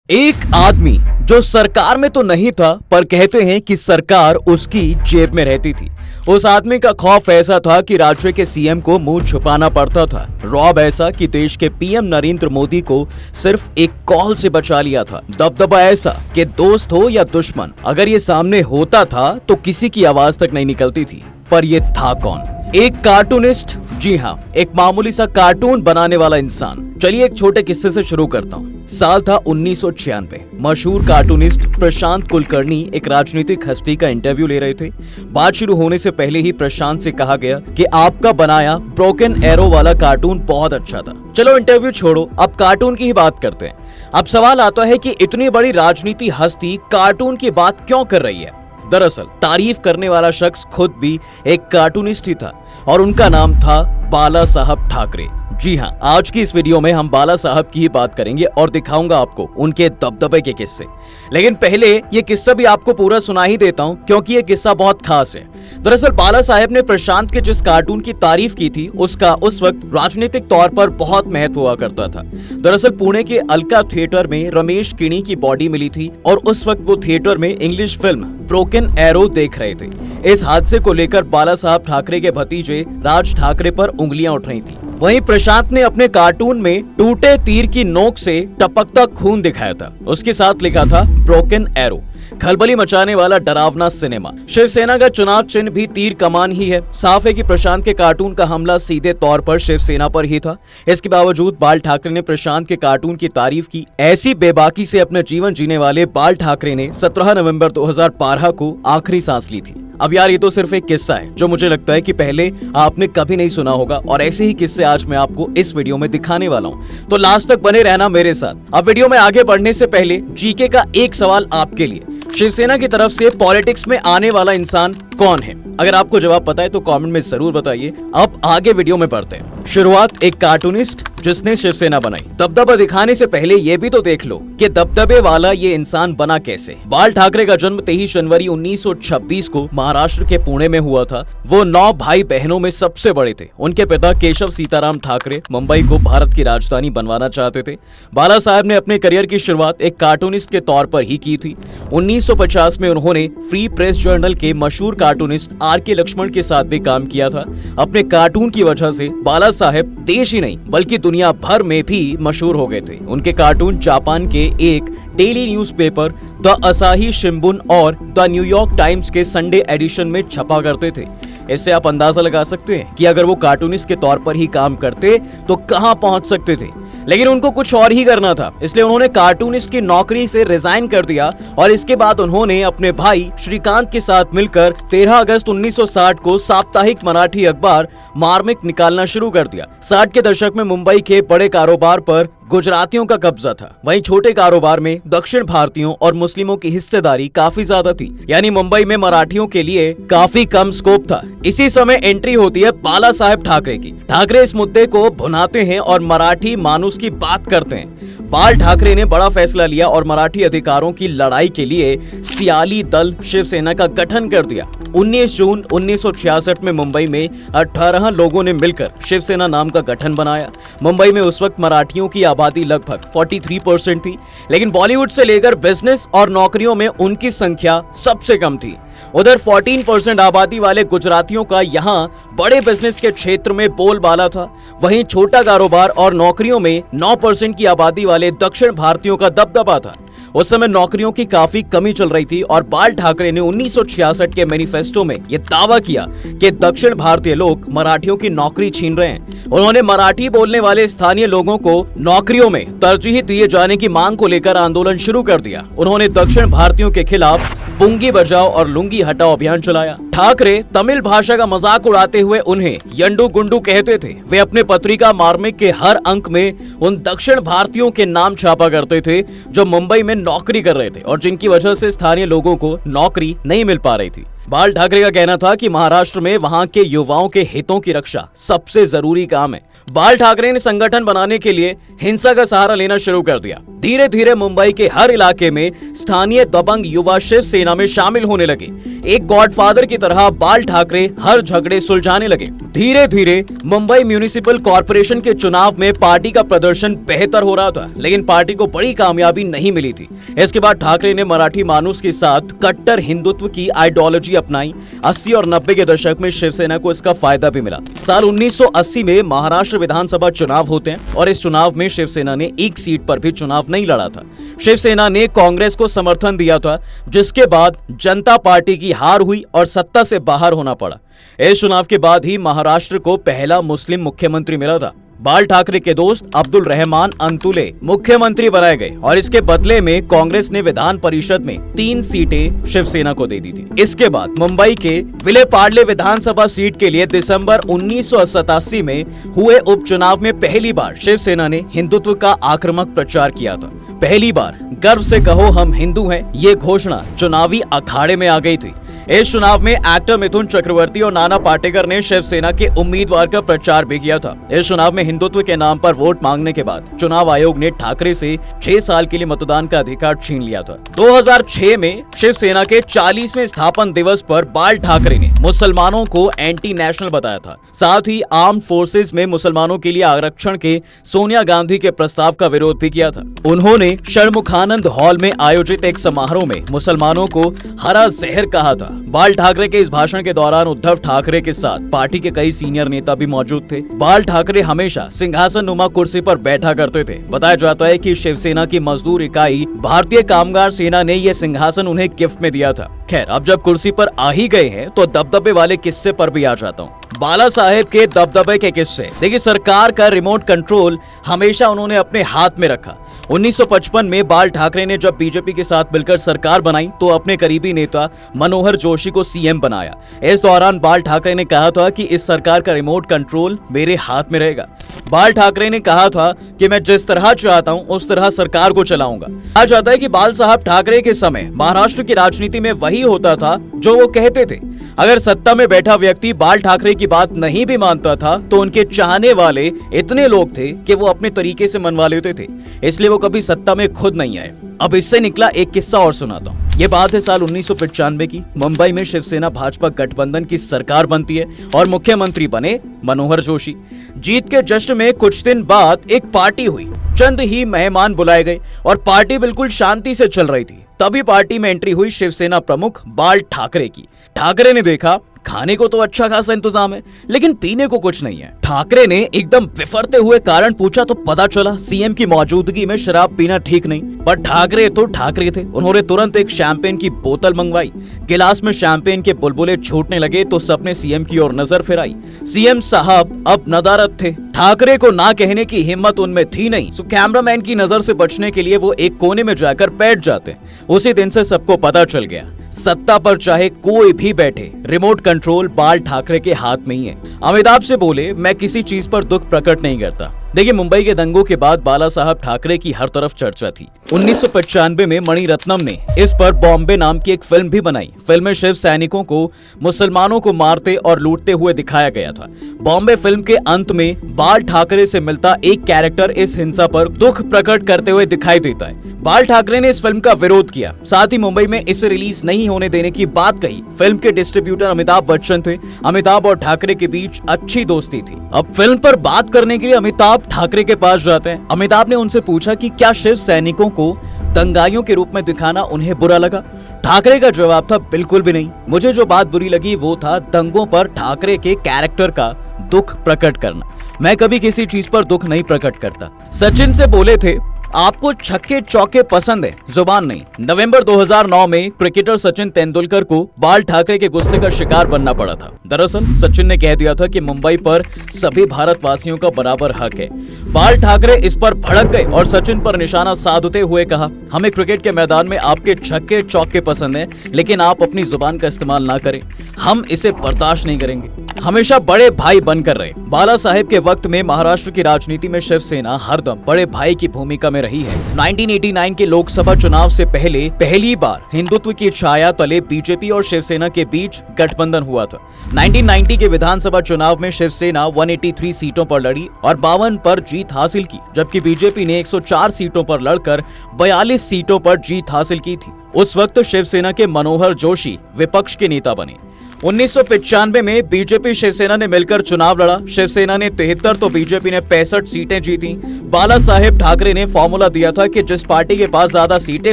एक आदमी जो सरकार में तो नहीं था, पर कहते हैं कि सरकार उसकी जेब में रहती थी। उस आदमी का खौफ ऐसा था कि राज्य के सीएम को मुंह छुपाना पड़ता था। रौब ऐसा कि देश के पीएम नरेंद्र मोदी को सिर्फ एक कॉल से बचा लिया था। दबदबा ऐसा कि दोस्त हो या दुश्मन, अगर ये सामने होता था तो किसी की आवाज तक नहीं निकलती थी। पर ये था कौन? एक कार्टूनिस्ट। जी हाँ, एक मामूली सा कार्टून बनाने वाला इंसान। चलिए एक छोटे किस्से से शुरू करता हूँ। साल था 1996। मशहूर कार्टूनिस्ट प्रशांत कुलकर्णी एक राजनीतिक हस्ती का इंटरव्यू ले रहे थे। बात शुरू होने से पहले ही प्रशांत से कहा गया कि आपका बनाया ब्रोकन एरो वाला कार्टून बहुत अच्छा था। चलो इंटरव्यू छोड़ो, अब कार्टून की ही बात करते हैं। अब सवाल आता है कि इतनी बड़ी राजनीति हस्ती कार्टून की बात क्यों कर रही है? दरअसल तारीफ करने वाला शख्स खुद भी एक कार्टूनिस्ट ही था और उनका नाम था बाला साहब ठाकरे। जी हाँ, आज की इस वीडियो में हम बाला साहब की ही बात करेंगे और दिखाऊंगा आपको उनके दबदबे के किस्से। लेकिन पहले ये किस्सा भी आपको पूरा सुना ही देता हूँ, क्योंकि ये किस्सा बहुत खास है। दरअसल बाला साहब ने प्रशांत के जिस कार्टून की तारीफ की थी, उसका उस वक्त राजनीतिक तौर पर बहुत महत्व हुआ करता था। दरअसल पुणे के अलका थिएटर में रमेश किणी की बॉडी मिली थी और उस वक्त वो थिएटर में इंग्लिश फिल्म ब्रोकन एरो देख रहे थे। इस हादसे को लेकर बाला साहब ठाकरे के भतीजे राज ठाकरे पर उंगलियां उठ रही थी। वहीं प्रशांत ने अपने कार्टून में टूटे तीर की नोक से टपकता खून दिखाया था। उसके साथ लिखा था ब्रोकन एरो। खलबली मचाने वाला डरावना सिनेमा। शिवसेना का चुनाव चिन्ह भी तीर कमान ही है। साफ है कि प्रशांत के कार्टून का हमला सीधे तौर पर शिवसेना पर ही था। इसके बावजूद बाल ठाकरे ने प्रशांत के कार्टून की तारीफ की। ऐसी बेबाकी से अपना जीवन जीने वाले बाल ठाकरे ने 17 नवंबर 2012 को आखिरी सांस ली थी। अब यार, ये तो सिर्फ एक किस्सा है जो मुझे लगता है कि पहले आपने कभी नहीं सुना होगा, और ऐसे ही किस्से आज मैं आपको इस वीडियो में दिखाने वाला हूँ। तो लास्ट तक बने रहना मेरे साथ। अब वीडियो में आगे बढ़ने से पहले जीके का एक सवाल आपके लिए। शिवसेना की तरफ से पॉलिटिक्स में आने वाला इंसान कौन है? अगर आपको जवाब पता है तो कमेंट में जरूर बताइए। अब आगे वीडियो में बढ़ते हैं। शुरुआत एक कार्टूनिस्ट जिसने शिवसेना बनाई। दबदबा दिखाने से पहले ये भी तो देख लो कि दबदबे वाला ये इंसान बना कैसे। बाल ठाकरे का जन्म 23 जनवरी 1926 को महाराष्ट्र के पुणे में हुआ था। वो 9 भाई बहनों में सबसे बड़े थे। उनके पिता केशव सीताराम ठाकरे मुंबई को भारत की राजधानी बनवाना चाहते थे। बाला साहब ने अपने करियर की शुरुआत एक कार्टूनिस्ट के तौर पर ही की थी। 1950 में उन्होंने फ्री प्रेस जर्नल के मशहूर कार्टूनिस्ट आर.के. लक्ष्मण के साथ भी काम किया था। अपने कार्टून की वजह से बाला साहब देश ही नहीं बल्कि दुनिया भर में भी मशहूर हो गए थे। उनके कार्टून जापान के एक डेली न्यूज़पेपर द असाही शिंबुन और द न्यूयॉर्क टाइम्स के संडे एडिशन में छपा करते थे। इससे आप अंदाजा लगा सकते हैं कि अगर वो कार्टूनिस्ट के तौर पर ही काम करते तो कहां पहुंच सकते थे। लेकिन उनको कुछ और ही करना था, इसलिए उन्होंने कार्टूनिस्ट की नौकरी से रिजाइन कर दिया और इसके बाद उन्होंने अपने भाई श्रीकांत के साथ मिलकर 13 अगस्त 1960 को साप्ताहिक मराठी अखबार मार्मिक निकालना शुरू कर दिया। 60 के दशक में मुंबई के बड़े कारोबार पर गुजरातियों का कब्जा था। वहीं छोटे कारोबार में दक्षिण भारतीयों और मुस्लिमों की हिस्सेदारी काफी ज्यादा थी, यानी मुंबई में मराठियों के लिए काफी कम स्कोप था। इसी समय एंट्री होती है बाला साहब ठाकरे की। ठाकरे इस मुद्दे को भुनाते हैं और मराठी मानुस की बात करते हैं। बाल ठाकरे ने बड़ा फैसला लिया और मराठी अधिकारों की लड़ाई के लिए सियाली दल शिवसेना का गठन कर दिया। 19 जून 1966 में मुंबई में 18 लोगों ने मिलकर शिवसेना नाम का गठन बनाया। मुंबई में उस वक्त मराठियों की आबादी लगभग 43% थी, लेकिन बॉलीवुड से लेकर बिजनेस और नौकरियों में उनकी संख्या सबसे कम थी। उधर 14% आबादी वाले गुजरातियों का यहाँ बड़े बिजनेस के क्षेत्र में बोलबाला था। वहीं छोटा कारोबार और नौकरियों में 9% की आबादी वाले दक्षिण भारतीयों का दबदबा था। उस समय नौकरियों की काफी कमी चल रही थी और बाल ठाकरे ने 1966 के मैनिफेस्टो में यह दावा किया कि दक्षिण भारतीय लोग मराठियों की नौकरी छीन रहे हैं। उन्होंने मराठी बोलने वाले स्थानीय लोगों को नौकरियों में तरजीह दिए जाने की मांग को लेकर आंदोलन शुरू कर दिया। उन्होंने दक्षिण भारतीयों के खिलाफ पुंगी बजाओ और लुंगी हटाओ अभियान चलाया। ठाकरे तमिल भाषा का मजाक उड़ाते हुए उन्हें यंडू गुंडू कहते थे। वे अपने पत्रिका मार्मिक के हर अंक में उन दक्षिण भारतीयों के नाम छापा करते थे जो मुंबई में नौकरी कर रहे थे और जिनकी वजह से स्थानीय लोगों को नौकरी नहीं मिल पा रही थी। बाल ठाकरे का कहना था कि महाराष्ट्र में वहां के युवाओं के हितों की रक्षा सबसे जरूरी काम है। बाल ठाकरे ने संगठन बनाने के लिए हिंसा का सहारा लेना शुरू कर दिया। धीरे धीरे मुंबई के हर इलाके में स्थानीय दबंग युवा शिवसेना में शामिल होने लगे। एक गॉडफादर की तरह बाल ठाकरे हर झगड़े सुलझाने लगे। धीरे धीरे मुंबई म्यूनिसिपल कॉर्पोरेशन के चुनाव में पार्टी का प्रदर्शन बेहतर हो रहा था, लेकिन पार्टी को बड़ी कामयाबी नहीं मिली थी। इसके बाद ठाकरे ने मराठी मानुस के साथ कट्टर हिंदुत्व की आइडियोलॉजी अपनाई। 80 और 90 के दशक में शिवसेना को इसका फायदा भी मिला। साल 1980 में महाराष्ट्र विधानसभा चुनाव होते हैं और इस चुनाव में शिवसेना ने एक सीट पर भी चुनाव नहीं लड़ा था। शिवसेना ने कांग्रेस को समर्थन दिया था, जिसके बाद जनता पार्टी की हार हुई और सत्ता से बाहर होना पड़ा। इस चुनाव के बाद ही महाराष्ट्र को पहला मुस्लिम मुख्यमंत्री मिला था। बाल ठाकरे के दोस्त अब्दुल रहमान अंतुले मुख्यमंत्री बनाए गए और इसके बदले में कांग्रेस ने विधान परिषद में 3 सीटें शिवसेना को दे दी थी। इसके बाद मुंबई के विले पार्ले विधानसभा सीट के लिए दिसंबर 1987 में हुए उपचुनाव में पहली बार शिवसेना ने हिंदुत्व का आक्रामक प्रचार किया था। पहली बार गर्व से कहो हम हिंदू हैं, ये घोषणा चुनावी अखाड़े में आ गई थी। इस चुनाव में एक्टर मिथुन चक्रवर्ती और नाना पाटेकर ने शिवसेना के उम्मीदवार का प्रचार भी किया था। इस चुनाव में हिंदुत्व के नाम पर वोट मांगने के बाद चुनाव आयोग ने ठाकरे से 6 साल के लिए मतदान का अधिकार छीन लिया था। 2006 में शिवसेना के 40वें स्थापन दिवस पर बाल ठाकरे ने मुसलमानों को एंटी नेशनल बताया था। साथ ही आर्म्ड फोर्सेज में मुसलमानों के लिए आरक्षण के सोनिया गांधी के प्रस्ताव का विरोध भी किया था। उन्होंने षणमुखानंद हॉल में आयोजित एक समारोह में मुसलमानों को हरा जहर कहा था। बाल ठाकरे के इस भाषण के दौरान उद्धव ठाकरे के साथ पार्टी के कई सीनियर नेता भी मौजूद थे। बाल ठाकरे हमेशा सिंहासन नुमा कुर्सी पर बैठा करते थे। बताया जाता है कि शिवसेना की मजदूर इकाई भारतीय कामगार सेना ने यह सिंहासन उन्हें गिफ्ट में दिया था। खैर, अब जब कुर्सी पर आ ही गए हैं तो दबदबे वाले किस्से पर भी आ जाता हूँ। बाला साहेब के दबदबे के किस्से। देखिए, सरकार का रिमोट कंट्रोल हमेशा उन्होंने अपने हाथ में रखा। 1955 में बाल ठाकरे ने जब बीजेपी के साथ मिलकर सरकार बनाई तो अपने करीबी नेता मनोहर जोशी को सीएम बनाया। इस दौरान बाल ठाकरे ने कहा था कि इस सरकार का रिमोट कंट्रोल मेरे हाथ में रहेगा। बाल ठाकरे ने कहा था कि मैं जिस तरह चाहता हूं उस तरह सरकार को चलाऊंगा। कहा जाता है कि बाल साहब ठाकरे के समय महाराष्ट्र की राजनीति में वही होता था जो वो कहते थे। अगर सत्ता में बैठा व्यक्ति बाल ठाकरे की बात नहीं भी मानता था तो उनके चाहने वाले इतने लोग थे कि वो अपने तरीके से मनवा लेते थे, इसलिए वो कभी सत्ता में खुद नहीं आए। अब इससे निकला एक किस्सा और सुनाता हूँ। ये बात है साल 1995 की। मुंबई में शिवसेना भाजपा गठबंधन की सरकार बनती है और मुख्यमंत्री बने मनोहर जोशी। जीत के जश्न में कुछ दिन बाद एक पार्टी हुई। चंद ही मेहमान बुलाए गए और पार्टी बिल्कुल शांति से चल रही थी। तभी पार्टी में एंट्री हुई शिवसेना प्रमुख बाल ठाकरे की। ठाकरे ने देखा खाने को तो अच्छा खासा इंतजाम है, लेकिन पीने को कुछ नहीं है। ठाकरे ने एकदम विफरते हुए कारण पूछा तो पता चला सीएम की मौजूदगी में शराब पीना ठीक नहीं। पर ठाकरे तो ठाकरे थे। उन्होंने तुरंत एक शैंपेन की बोतल मंगवाई। गिलास में शैंपेन के बुलबुले छूटने लगे तो सबने सीएम की ओर नजर फिराई। सीएम साहब अब नदारद थे। ठाकरे को ना कहने की हिम्मत उनमें थी नहीं, तो कैमरामैन की नजर से बचने के लिए वो एक कोने में जाकर बैठ जाते। उसी दिन से सबको पता चल गया, सत्ता पर चाहे कोई भी बैठे, रिमोट कंट्रोल बाल ठाकरे के हाथ में ही है। अमिताभ से बोले, मैं किसी चीज पर दुख प्रकट नहीं करता। देखिए, मुंबई के दंगों के बाद बाला साहब ठाकरे की हर तरफ चर्चा थी। 1995 में मणिरत्नम ने इस पर बॉम्बे नाम की एक फिल्म भी बनाई। फिल्म में शिव सैनिकों को मुसलमानों को मारते और लूटते हुए दिखाया गया था। बॉम्बे फिल्म के अंत में बाल ठाकरे से मिलता एक कैरेक्टर इस हिंसा पर दुख प्रकट करते हुए दिखाई देता है। बाल ठाकरे ने इस फिल्म का विरोध किया, साथ ही मुंबई में इसे रिलीज नहीं होने देने की बात कही। फिल्म के डिस्ट्रीब्यूटर अमिताभ बच्चन थे। अमिताभ और ठाकरे के बीच अच्छी दोस्ती थी। अब फिल्म पर बात करने के लिए अमिताभ ठाकरे के पास जाते हैं। अमिताभ ने उनसे पूछा कि क्या शिव सैनिकों को दंगाइयों के रूप में दिखाना उन्हें बुरा लगा। ठाकरे का जवाब था, बिल्कुल भी नहीं। मुझे जो बात बुरी लगी वो था दंगों पर ठाकरे के कैरेक्टर का दुख प्रकट करना। मैं कभी किसी चीज पर दुख नहीं प्रकट करता। सचिन से बोले थे, आपको छक्के चौके पसंद है, जुबान नहीं। नवंबर 2009 में क्रिकेटर सचिन तेंदुलकर को बाल ठाकरे के गुस्से का शिकार बनना पड़ा था। दरअसल सचिन ने कह दिया था कि मुंबई पर सभी भारतवासियों का बराबर हक है। बाल ठाकरे इस पर भड़क गए और सचिन पर निशाना साधते हुए कहा, हमें क्रिकेट के मैदान में आपके छक्के चौके पसंद है, लेकिन आप अपनी जुबान का इस्तेमाल ना करें, हम इसे बर्दाश्त नहीं करेंगे। हमेशा बड़े भाई बनकर रहे। बाला साहेब के वक्त में महाराष्ट्र की राजनीति में शिवसेना हरदम बड़े भाई की भूमिका में रही है। 1989 के लोकसभा चुनाव से पहले पहली बार हिंदुत्व की छाया तले बीजेपी और शिवसेना के बीच गठबंधन हुआ था। 1990 के विधानसभा चुनाव में शिवसेना 183 सीटों पर लड़ी और 52 पर जीत हासिल की, जबकि बीजेपी ने 104 सीटों पर लड़कर 42 सीटों पर जीत हासिल की थी। उस वक्त शिवसेना के मनोहर जोशी विपक्ष के नेता बने। 1995 में बीजेपी शिवसेना ने मिलकर चुनाव लड़ा। शिवसेना ने 73 तो बीजेपी ने 65 सीटें जीती। बाला साहेब ठाकरे ने फॉर्मूला दिया था कि जिस पार्टी के पास ज्यादा सीटें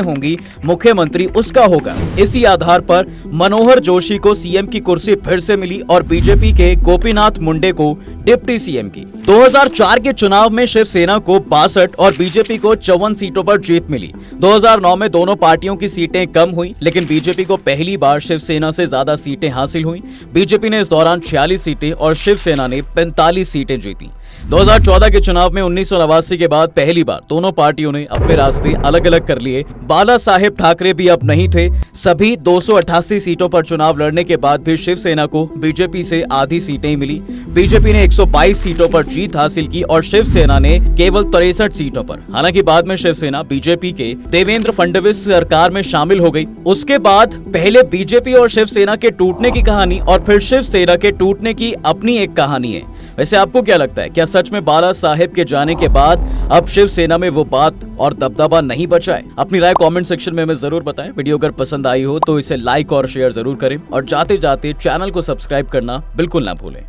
होंगी मुख्यमंत्री उसका होगा। इसी आधार पर मनोहर जोशी को सीएम की कुर्सी फिर से मिली और बीजेपी के गोपीनाथ मुंडे को डिप्टी सीएम की। 2004 के चुनाव में शिवसेना को 62 और बीजेपी को 54 सीटों पर जीत मिली। 2009 में दोनों पार्टियों की सीटें कम हुई, लेकिन बीजेपी को पहली बार शिवसेना से ज्यादा सीटें हासिल हुई। बीजेपी ने इस दौरान 46 सीटें और शिवसेना ने 45 सीटें जीती। 2014 के चुनाव में 1989 के बाद पहली बार दोनों पार्टियों ने अपने रास्ते अलग अलग कर लिए। बाला साहेब ठाकरे भी अब नहीं थे। सभी 288 सीटों पर चुनाव लड़ने के बाद भी शिवसेना को बीजेपी से आधी सीटें मिली। बीजेपी ने 122 सीटों पर जीत हासिल की और शिवसेना ने केवल 63 सीटों पर। हालांकि बाद में शिवसेना बीजेपी के देवेंद्र फडणवीस सरकार में शामिल हो गई। उसके बाद पहले बीजेपी और शिवसेना के टूटने की कहानी और फिर शिवसेना के टूटने की अपनी एक कहानी है। वैसे आपको क्या लगता है, क्या सच में बाला साहेब के जाने के बाद अब शिवसेना में वो बात और दबदबा नहीं बचा है? अपनी राय कमेंट सेक्शन में हमें जरूर बताएं। वीडियो अगर पसंद आई हो तो इसे लाइक और शेयर जरूर करें और जाते जाते चैनल को सब्सक्राइब करना बिल्कुल ना भूलें।